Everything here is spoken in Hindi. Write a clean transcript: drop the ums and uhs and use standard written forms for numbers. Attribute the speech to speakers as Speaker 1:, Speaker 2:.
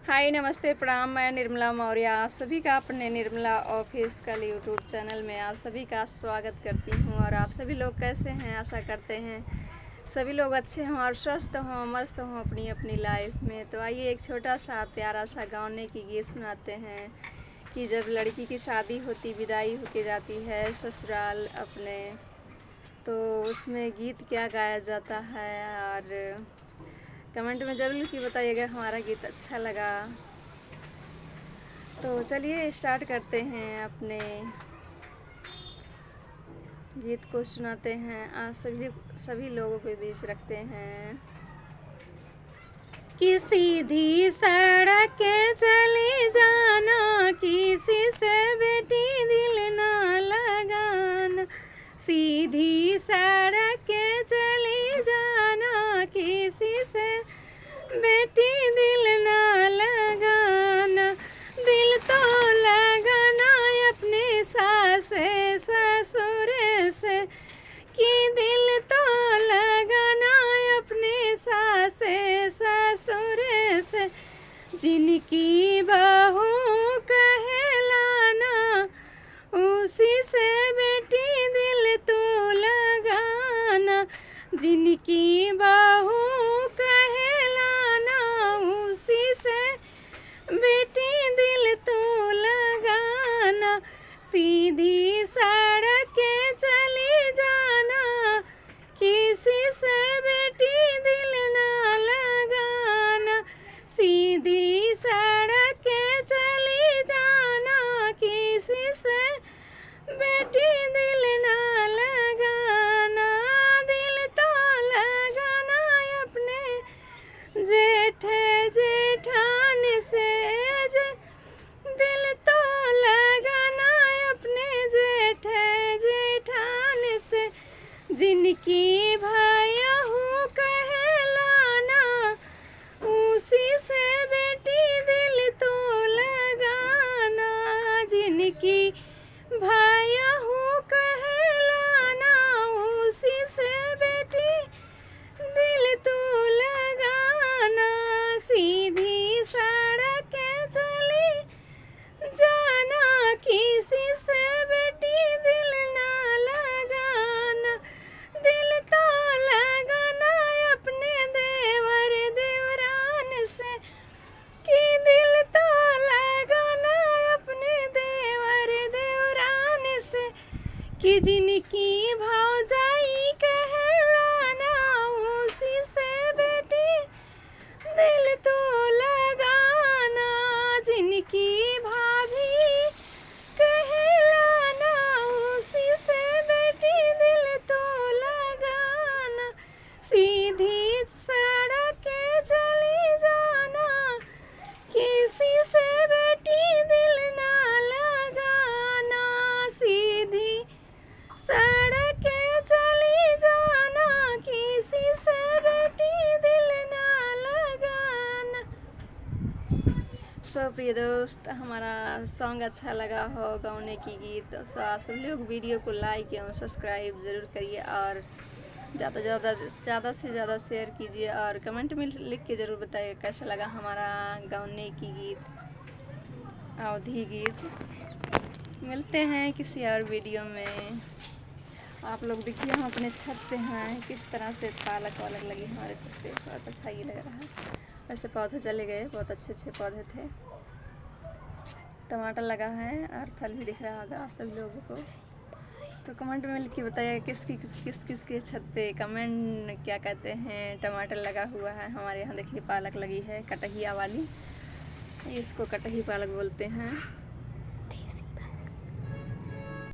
Speaker 1: हाय नमस्ते प्रणाम। मैं निर्मला मौर्य आप सभी का अपने निर्मला ऑफिशियल यूट्यूब चैनल में आप सभी का स्वागत करती हूं। और आप सभी लोग कैसे हैं? आशा करते हैं सभी लोग अच्छे हों और स्वस्थ हों, मस्त हों अपनी अपनी लाइफ में। तो आइए एक छोटा सा प्यारा सा गाने की गीत सुनाते हैं कि जब लड़की की शादी होती, विदाई होके जाती है ससुराल अपने, तो उसमें गीत क्या गाया जाता है। और कमेंट में ज़रूर कि बताइएगा हमारा गीत अच्छा लगा। तो चलिए स्टार्ट करते हैं, अपने गीत को सुनाते हैं, आप सभी लोगों के बीच रखते हैं। कि सीधी सड़क चली जाना, किसी से बेटी दिल ना लगाना। सीधी सड़क चली जाना, किसी से बेटी दिल ना लगाना। दिल तो लगाना अपने सास ससुर से, कि दिल तो लगाना अपने सास ससुर से। जिनकी बहू कहलाना, उसी से बेटी दिल तो लगाना। जिनकी बहू कहलाना, उसी से बेटी दिल तो लगाना। सीधी सड़क चली जाना, किसी से बेटी दिल ना लगाना। सीधी सड़क चली जाना, किसी से बेटी दिल ना लगाना। दिल तो लगाना अपने जेठ जेठान से, दिल तो लगाना अपने जेठ जेठान से। जिनकी भायहू कहलाना, उसी से बेटी दिल तो लगाना। जिनकी भायहू कहलाना, उसी से बेटी दिल तो लगाना। सीधी सड़क चली जाना, किसी से बेटी दिल ना लगाना। दिल तो लगाना अपने देवर देवरान से, कि दिल तो लगाना अपने देवर देवरान से। कि जिनकी भौजाई कहलाना, उसी से बेटी दिल तो लगाना। जिनकी भाभी कहलाना, उसी से बेटी दिल तो लगाना। सीधी सड़क चली जाना, किसी से बेटी दिल ना लगाना। सीधी सड़क चली जाना, किसी से बेटी दिल ना लगाना। सो प्रिय दोस्त, हमारा सॉन्ग अच्छा लगा हो, गाने की गीत, सो आप सब लोग वीडियो को लाइक एवं सब्सक्राइब ज़रूर करिए और ज़्यादा से ज़्यादा शेयर कीजिए। और कमेंट में लिख के ज़रूर बताइए कैसा लगा हमारा गाने की गीत, अवधि गीत। मिलते हैं किसी और वीडियो में। आप लोग देखिए हम अपने छत पे हैं, किस तरह से पालक वालक लगी हमारे छत पे, बहुत अच्छा ये लग रहा है। वैसे पौधे चले गए, बहुत अच्छे अच्छे पौधे थे। टमाटर लगा है और फल भी दिख रहा होगा आप सब लोगों को। तो कमेंट में लिख के बताइए किस किस के छत पे, कमेंट क्या कहते हैं। टमाटर लगा हुआ है हमारे यहाँ, देखिए पालक लगी है कटहिया वाली, इसको कटही पालक बोलते हैं।